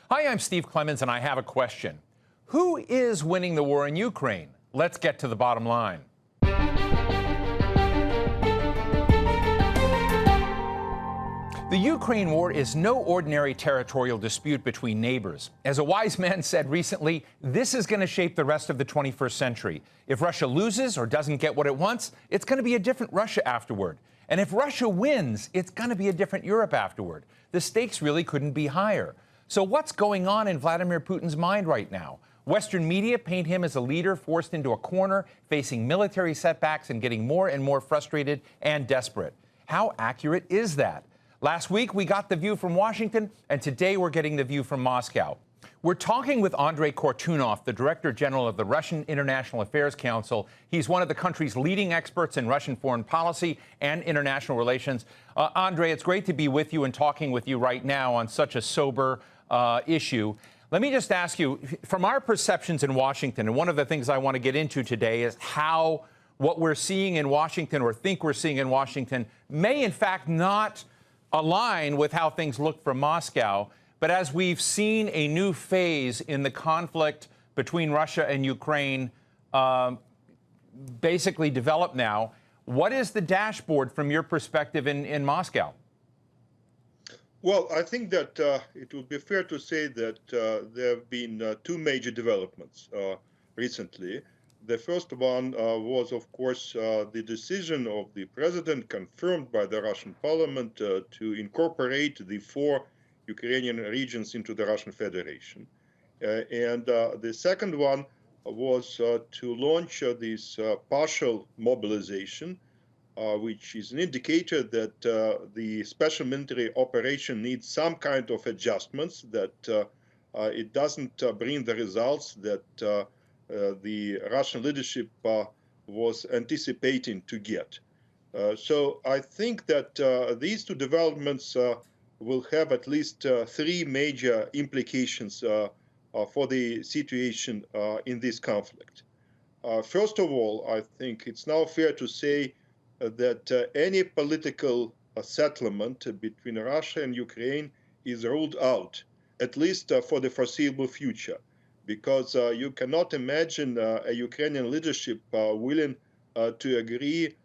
Hi, I'm Steve Clemons, and I have a question. Who is winning the war in Ukraine? Let's get to the bottom line. The Ukraine war is no ordinary territorial dispute between neighbors. As a wise man said recently, this is going to shape the rest of the 21st century. If Russia loses or doesn't get what it wants, it's going to be a different Russia afterward. And if Russia wins, it's going to be a different Europe afterward. The stakes really couldn't be higher. So what's going on in Vladimir Putin's mind right now? Western media paint him as a leader forced into a corner, facing military setbacks and getting more and more frustrated and desperate. How accurate is that? Last week, we got the view from Washington, and today we're getting the view from Moscow. We're talking with Andrey Kortunov, the Director General of the Russian International Affairs Council. He's one of the country's leading experts in Russian foreign policy and international relations. Andrey, it's great to be with you and talking with you right now on such a sober issue. Let me just ask you, from our perceptions in Washington, and one of the things I want to get into today is how what we're seeing in Washington or think we're seeing in Washington may in fact not align with how things look from Moscow. But as we've seen a new phase in the conflict between Russia and Ukraine basically develop now, what is the dashboard from your perspective in Moscow? Well, I think that it would be fair to say that there have been two major developments recently. The first one was, of course, the decision of the president, confirmed by the Russian parliament, to incorporate the 4 Ukrainian regions into the Russian Federation. And the second one was to launch this partial mobilization, which is an indicator that the special military operation needs some kind of adjustments, that it doesn't bring the results that the Russian leadership was anticipating to get. So I think that these two developments will have at least 3 major implications for the situation in this conflict. First of all, I think it's now fair to say that any political settlement between Russia and Ukraine is ruled out, at least for the foreseeable future, because you cannot imagine a Ukrainian leadership willing to agree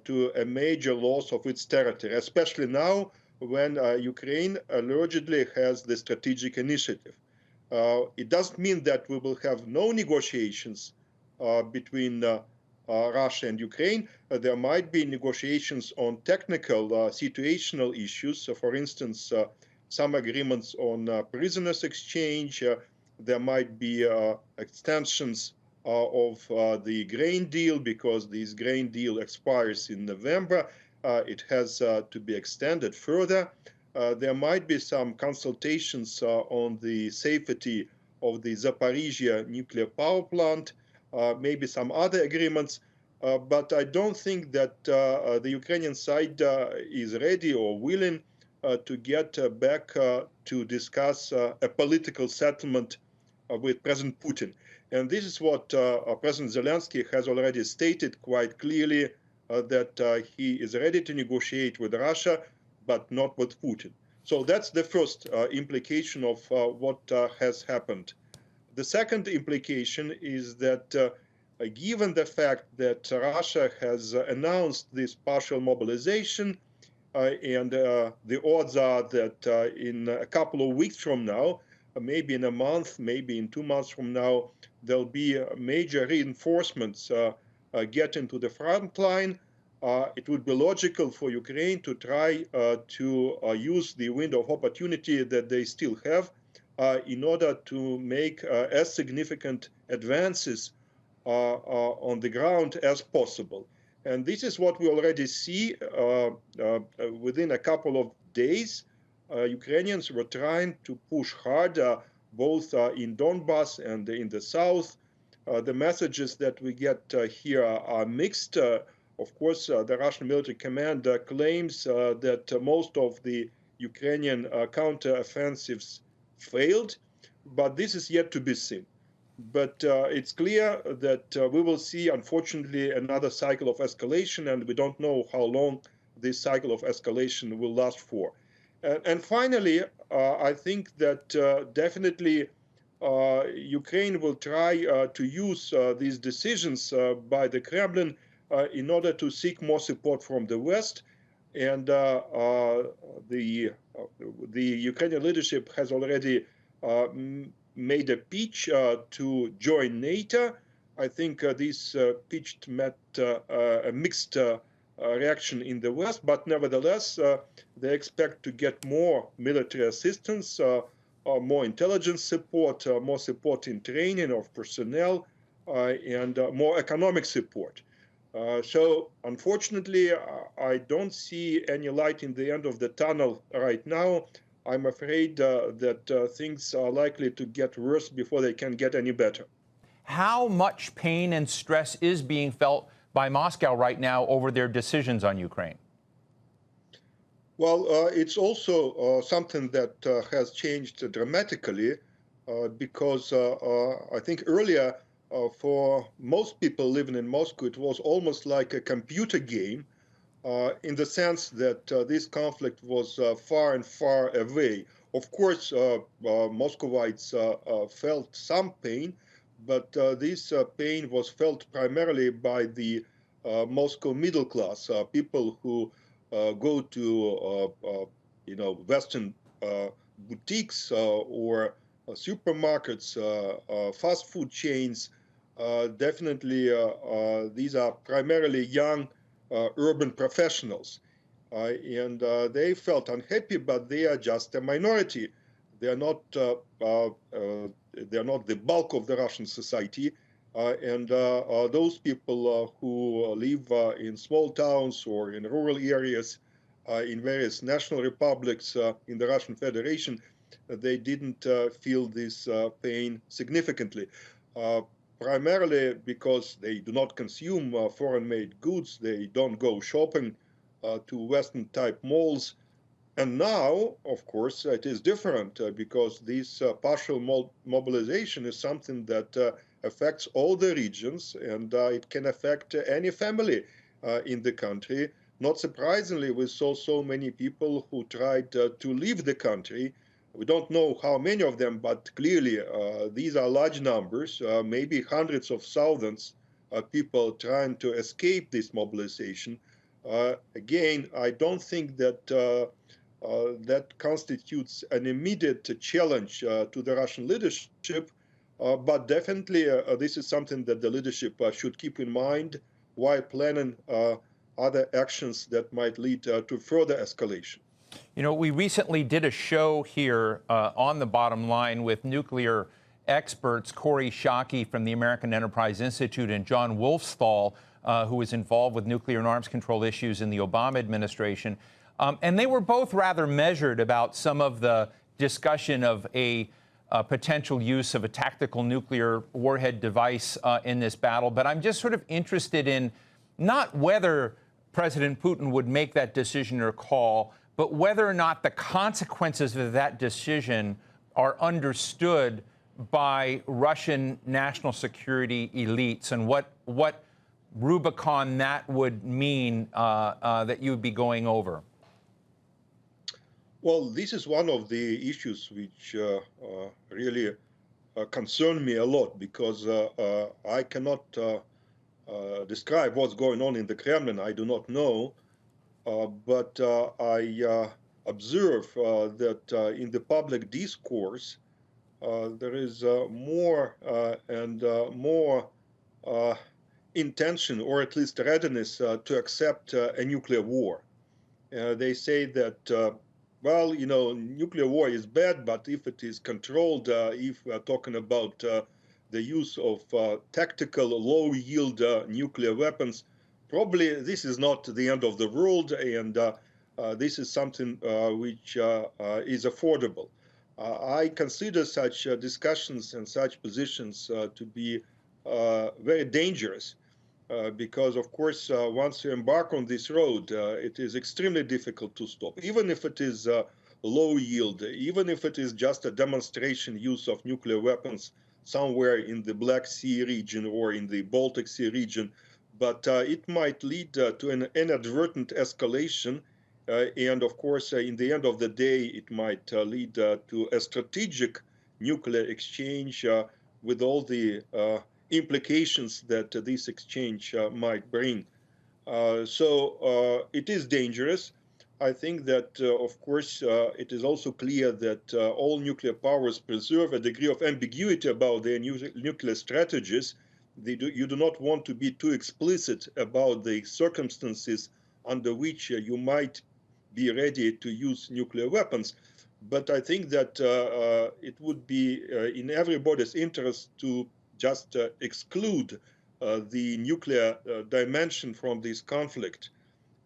to a major loss of its territory, especially now when Ukraine allegedly has the strategic initiative. It doesn't mean that we will have no negotiations between Russia and Ukraine. There might be negotiations on technical, situational issues. So for instance, some agreements on prisoners exchange. There might be extensions of the grain deal, because this grain deal expires in November. It has to be extended further. There might be some consultations on the safety of the Zaporizhia nuclear power plant, maybe some other agreements. But I don't think that the Ukrainian side is ready or willing to get back to discuss a political settlement with President Putin. And this is what President Zelensky has already stated quite clearly, that he is ready to negotiate with Russia, but not with Putin. So that's the first implication of what has happened. The second implication is that given the fact that Russia has announced this partial mobilization, and the odds are that in a couple of weeks from now, maybe in a month, maybe in 2 months from now, there'll be major reinforcements getting to the front line. It would be logical for Ukraine to try to use the window of opportunity that they still have in order to make as significant advances on the ground as possible. And this is what we already see within a couple of days. Ukrainians were trying to push hard, both in Donbass and in the south. The messages that we get here are mixed. Of course, the Russian military command claims that most of the Ukrainian counteroffensives failed, but this is yet to be seen. But it's clear that we will see, unfortunately, another cycle of escalation, and we don't know how long this cycle of escalation will last for. And finally, I think that definitely Ukraine will try to use these decisions by the Kremlin in order to seek more support from the West. And the Ukrainian leadership has already made a pitch to join NATO. I think this pitch met a mixed reaction in the West, but nevertheless, they expect to get more military assistance, more intelligence support, more support in training of personnel, and more economic support. So unfortunately, I don't see any light in the end of the tunnel right now. I'm afraid that things are likely to get worse before they can get any better. How much pain and stress is being felt by Moscow right now over their decisions on Ukraine? Well, it's also something that has changed dramatically because I think earlier, for most people living in Moscow, it was almost like a computer game in the sense that this conflict was far and far away. Of course, Muscovites felt some pain, but this pain was felt primarily by the Moscow middle class, people who go to Western boutiques or supermarkets, fast food chains. Definitely, these are primarily young urban professionals, and they felt unhappy, but they are just a minority. They are not. They are not the bulk of the Russian society, and those people who live in small towns or in rural areas, in various national republics in the Russian Federation, they didn't feel this pain significantly. Primarily because they do not consume foreign-made goods, they don't go shopping to Western-type malls. And now, of course, it is different because this partial mobilization is something that affects all the regions, and it can affect any family in the country. Not surprisingly, we saw so many people who tried to leave the country. We don't know how many of them, but clearly these are large numbers, maybe hundreds of thousands of people trying to escape this mobilization. Again, I don't think that that constitutes an immediate challenge to the Russian leadership, but definitely this is something that the leadership should keep in mind while planning other actions that might lead to further escalation. You know, we recently did a show here on The Bottom Line with nuclear experts, Corey Shockey from the American Enterprise Institute and John Wolfsthal, who was involved with nuclear and arms control issues in the Obama administration. And they were both rather measured about some of the discussion of a potential use of a tactical nuclear warhead device in this battle. But I'm just sort of interested in not whether President Putin would make that decision or call, but whether or not the consequences of that decision are understood by Russian national security elites and what Rubicon that would mean that you would be going over. Well, this is one of the issues which really concern me a lot because I cannot describe what's going on in the Kremlin. I do not know, but I observe that in the public discourse, there is more and more intention, or at least readiness, to accept a nuclear war. They say that well, you know, nuclear war is bad, but if it is controlled, if we are talking about the use of tactical, low-yield nuclear weapons, probably this is not the end of the world, and this is something which is affordable. I consider such discussions and such positions to be very dangerous. Because, of course, once you embark on this road, it is extremely difficult to stop, even if it is low yield, even if it is just a demonstration use of nuclear weapons somewhere in the Black Sea region or in the Baltic Sea region. But it might lead to an inadvertent escalation. And of course, in the end of the day, it might lead to a strategic nuclear exchange with all the implications that this exchange might bring. So it is dangerous. I think that, of course, it is also clear that all nuclear powers preserve a degree of ambiguity about their nuclear strategies. You do not want to be too explicit about the circumstances under which you might be ready to use nuclear weapons. But I think that it would be in everybody's interest to just exclude the nuclear dimension from this conflict.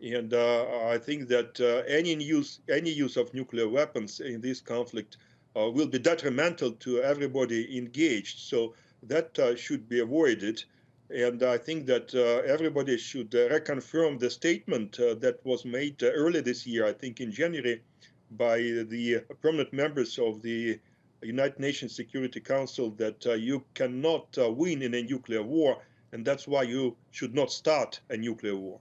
And I think that any use of nuclear weapons in this conflict will be detrimental to everybody engaged. So that should be avoided. And I think that everybody should reconfirm the statement that was made earlier this year, I think in January, by the permanent members of the United Nations Security Council, that you cannot win in a nuclear war, and that's why you should not start a nuclear war.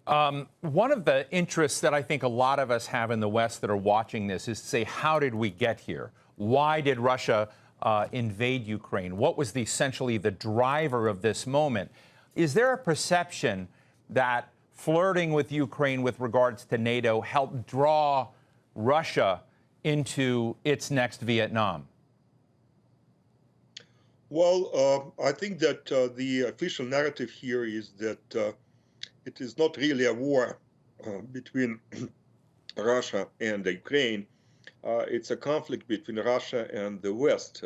One of the interests that I think a lot of us have in the West that are watching this is to say, how did we get here? Why did Russia invade Ukraine? What was essentially the driver of this moment? Is there a perception that flirting with Ukraine with regards to NATO helped draw Russia into its next Vietnam? Well, I think that the official narrative here is that it is not really a war between Russia and Ukraine. It's a conflict between Russia and the West.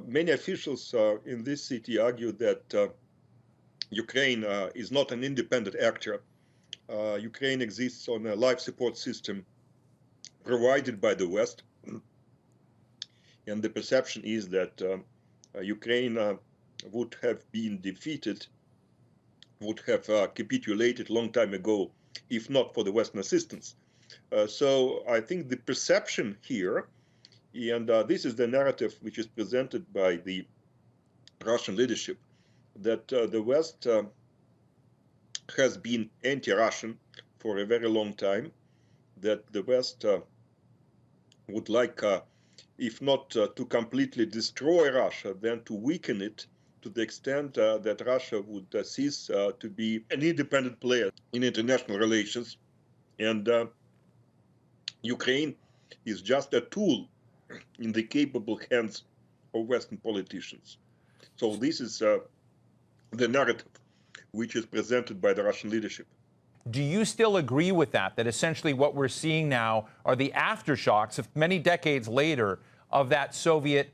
Many officials in this city argue that Ukraine is not an independent actor. Ukraine exists on a life support system provided by the West. And the perception is that Ukraine would have been defeated, would have capitulated a long time ago, if not for the Western assistance. So I think the perception here, and this is the narrative which is presented by the Russian leadership, that the West has been anti-Russian for a very long time, that the West would like, if not to completely destroy Russia, then to weaken it to the extent that Russia would cease to be an independent player in international relations. And Ukraine is just a tool in the capable hands of Western politicians. So this is the narrative which is presented by the Russian leadership. Do you still agree with that, that essentially what we're seeing now are the aftershocks of many decades later of that Soviet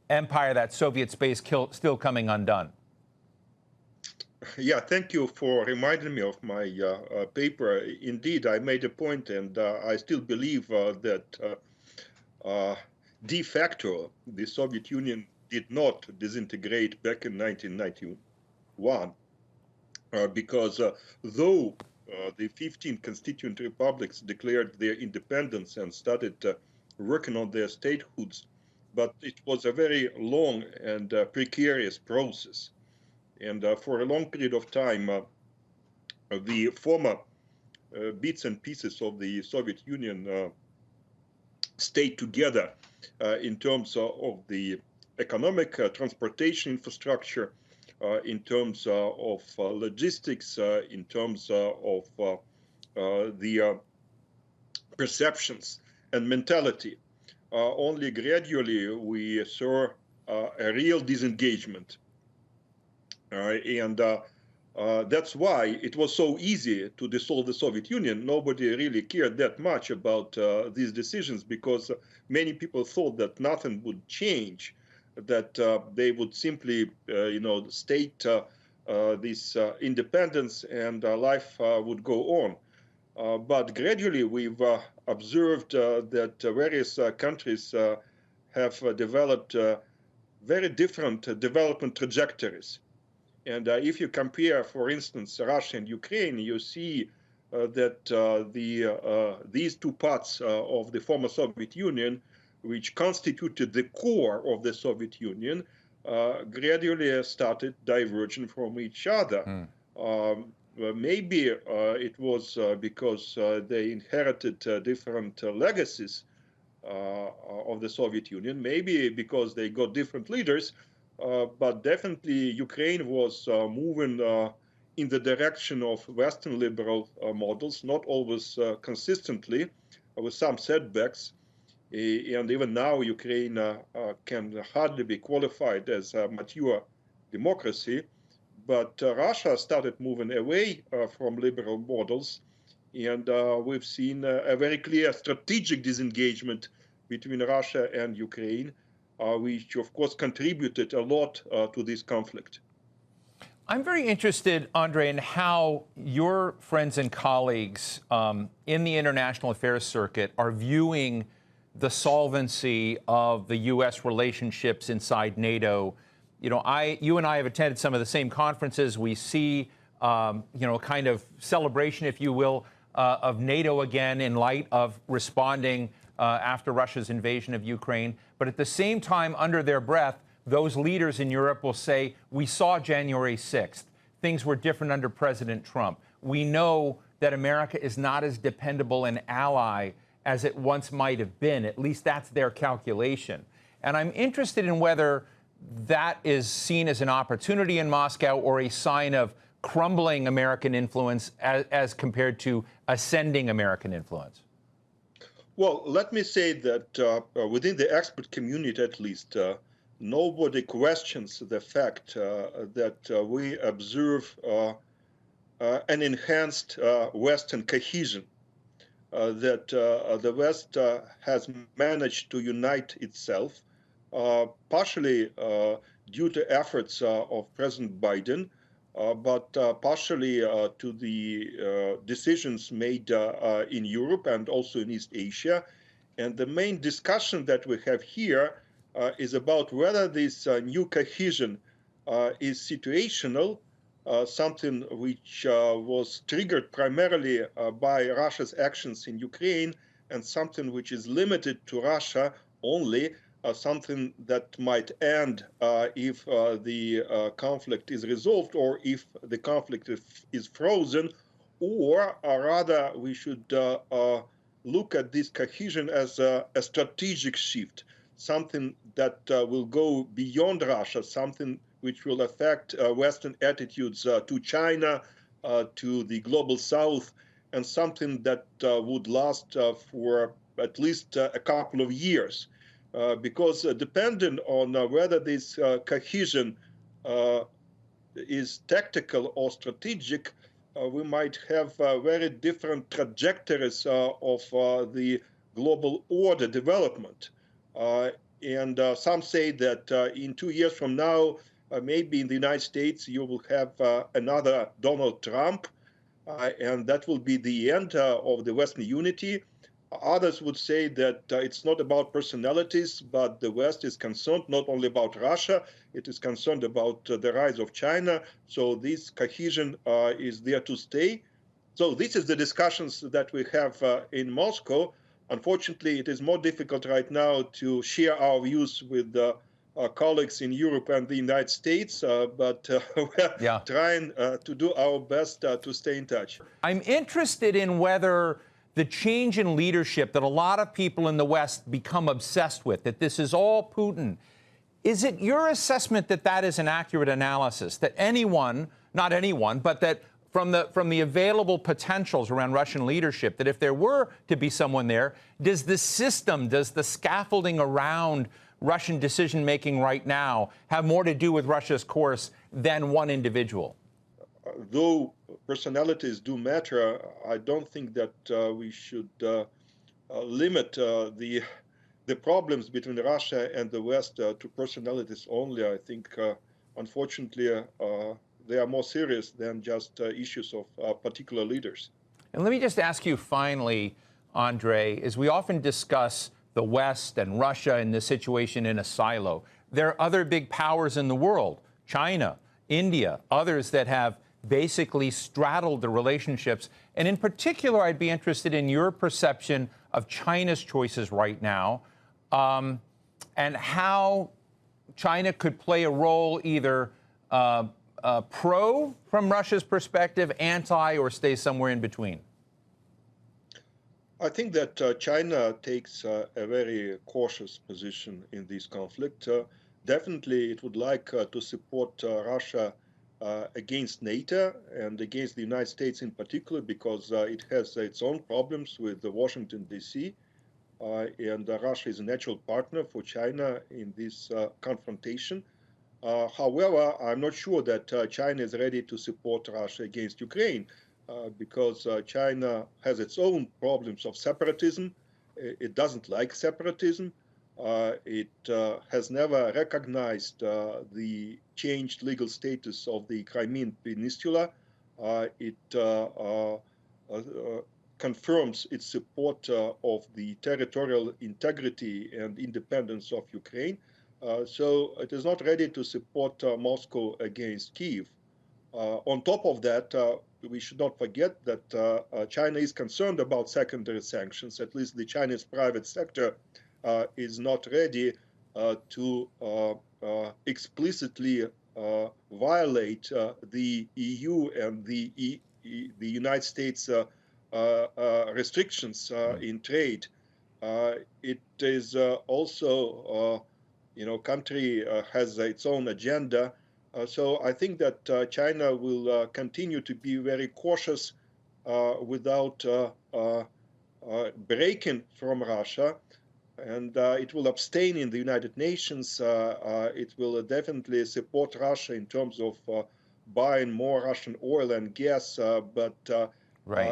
empire, that Soviet space still coming undone? Yeah, thank you for reminding me of my paper. Indeed, I made a point, and I still believe that de facto, the Soviet Union did not disintegrate back in 1991, because though the 15 constituent republics declared their independence and started working on their statehoods, but it was a very long and precarious process. And for a long period of time, the former bits and pieces of the Soviet Union stayed together in terms of the economic transportation infrastructure, in terms of logistics, in terms of the perceptions and mentality. Only gradually we saw a real disengagement. And that's why it was so easy to dissolve the Soviet Union. Nobody really cared that much about these decisions, because many people thought that nothing would change, that they would simply, state this independence and life would go on. But gradually we've observed that various countries have developed very different development trajectories. And if you compare, for instance, Russia and Ukraine, you see that these two parts of the former Soviet Union, which constituted the core of the Soviet Union, gradually started diverging from each other. maybe it was because they inherited different legacies of the Soviet Union, maybe because they got different leaders, but definitely Ukraine was moving in the direction of Western liberal models, not always consistently, with some setbacks. And even now, Ukraine can hardly be qualified as a mature democracy. But Russia started moving away from liberal models, and we've seen a very clear strategic disengagement between Russia and Ukraine, which of course contributed a lot to this conflict. I'm very interested, Andrey, in how your friends and colleagues in the international affairs circuit are viewing the solvency of the U.S. relationships inside NATO. You know, you and I have attended some of the same conferences. We see, you know, kind of celebration, if you will, of NATO again in light of responding after Russia's invasion of Ukraine. But at the same time, under their breath, those leaders in Europe will say, we saw January 6th. Things were different under President Trump. We know that America is not as dependable an ally as it once might have been. At least that's their calculation. And I'm interested in whether that is seen as an opportunity in Moscow or a sign of crumbling American influence as compared to ascending American influence. Well, let me say that within the expert community, at least, nobody questions the fact that we observe an enhanced Western cohesion, that the West has managed to unite itself, partially due to efforts of President Biden, but partially to the decisions made in Europe and also in East Asia. And the main discussion that we have here is about whether this new cohesion is situational, something which was triggered primarily by Russia's actions in Ukraine, and something which is limited to Russia only, something that might end if the conflict is resolved or if the conflict is frozen, or rather we should look at this cohesion as a strategic shift, something that will go beyond Russia, something which will affect Western attitudes to China, to the global South, and something that would last for at least a couple of years. Because depending on whether this cohesion is tactical or strategic, we might have very different trajectories of the global order development. And some say that in 2 years from now, maybe in the United States, you will have another Donald Trump, and that will be the end of the Western unity. Others would say that it's not about personalities, but the West is concerned not only about Russia, it is concerned about the rise of China. So this cohesion is there to stay. So this is the discussions that we have in Moscow. Unfortunately, it is more difficult right now to share our views with our colleagues in Europe and the United States, but we're trying to do our best to stay in touch. I'm interested in whether the change in leadership that a lot of people in the West become obsessed with, that this is all Putin, is it your assessment that that is an accurate analysis, that anyone, not anyone, but that from the available potentials around Russian leadership, that if there were to be someone there, does the system, does the scaffolding around Russian decision-making right now have more to do with Russia's course than one individual? Though personalities do matter, I don't think that we should limit the problems between Russia and the West to personalities only. I think, unfortunately, they are more serious than just issues of particular leaders. And let me just ask you finally, Andrey, as we often discuss the West and Russia in this situation in a silo, there are other big powers in the world, China, India, others that have basically straddled the relationships. And in particular, I'd be interested in your perception of China's choices right now, and how China could play a role either pro from Russia's perspective, anti, or stay somewhere in between? I think that China takes a very cautious position in this conflict. Definitely, it would like to support Russia against NATO and against the United States in particular, because it has its own problems with Washington, D.C., and Russia is a natural partner for China in this confrontation. However, I'm not sure that China is ready to support Russia against Ukraine, because China has its own problems of separatism. It doesn't like separatism. It has never recognized the changed legal status of the Crimean Peninsula. It confirms its support of the territorial integrity and independence of Ukraine. So it is not ready to support Moscow against Kyiv. On top of that, we should not forget that China is concerned about secondary sanctions. At least the Chinese private sector is not ready to explicitly violate the EU and the United States restrictions in trade. It is also, country has its own agenda. So I think that China will continue to be very cautious without breaking from Russia, and it will abstain in the United Nations. It will definitely support Russia in terms of buying more Russian oil and gas, but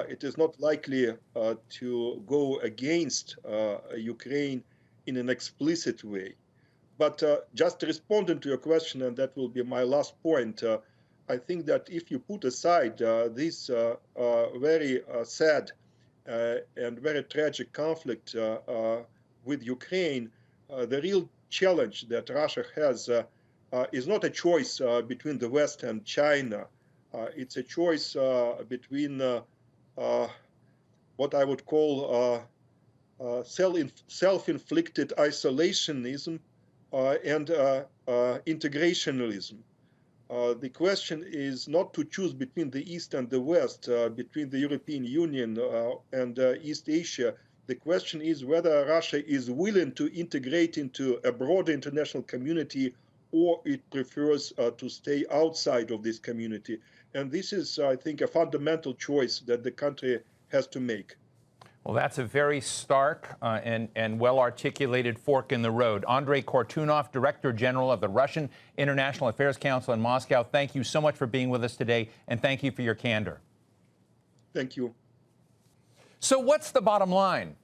it is not likely to go against Ukraine in an explicit way. But just responding to your question, and that will be my last point, I think that if you put aside this very sad and very tragic conflict with Ukraine, the real challenge that Russia has is not a choice between the West and China. It's a choice between what I would call self-inflicted isolationism and integrationalism. The question is not to choose between the East and the West, between the European Union and East Asia. The question is whether Russia is willing to integrate into a broader international community, or it prefers to stay outside of this community. And this is, I think, a fundamental choice that the country has to make. Well, that's a very stark and well-articulated fork in the road. Andrey Kortunov, Director General of the Russian International Affairs Council in Moscow, thank you so much for being with us today, and thank you for your candor. Thank you. So what's the bottom line?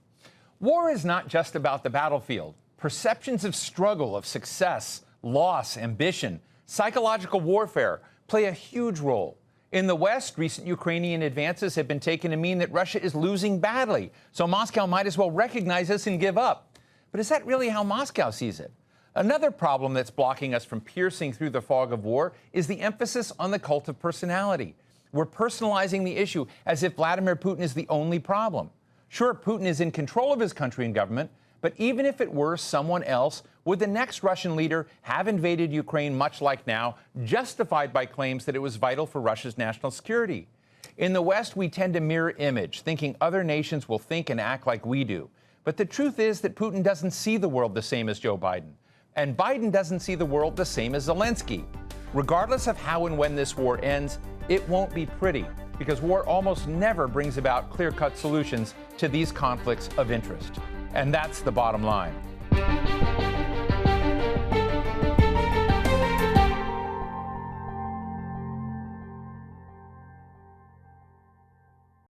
War is not just about the battlefield. Perceptions of struggle, of success, loss, ambition, psychological warfare play a huge role. In the West, recent Ukrainian advances have been taken to mean that Russia is losing badly, so Moscow might as well recognize this and give up. But is that really how Moscow sees it? Another problem that's blocking us from piercing through the fog of war is the emphasis on the cult of personality. We're personalizing the issue as if Vladimir Putin is the only problem. Sure, Putin is in control of his country and government, but even if it were someone else, would the next Russian leader have invaded Ukraine much like now, justified by claims that it was vital for Russia's national security? In the West, we tend to mirror image, thinking other nations will think and act like we do. But the truth is that Putin doesn't see the world the same as Joe Biden. And Biden doesn't see the world the same as Zelensky. Regardless of how and when this war ends, it won't be pretty, because war almost never brings about clear-cut solutions to these conflicts of interest. And that's the bottom line.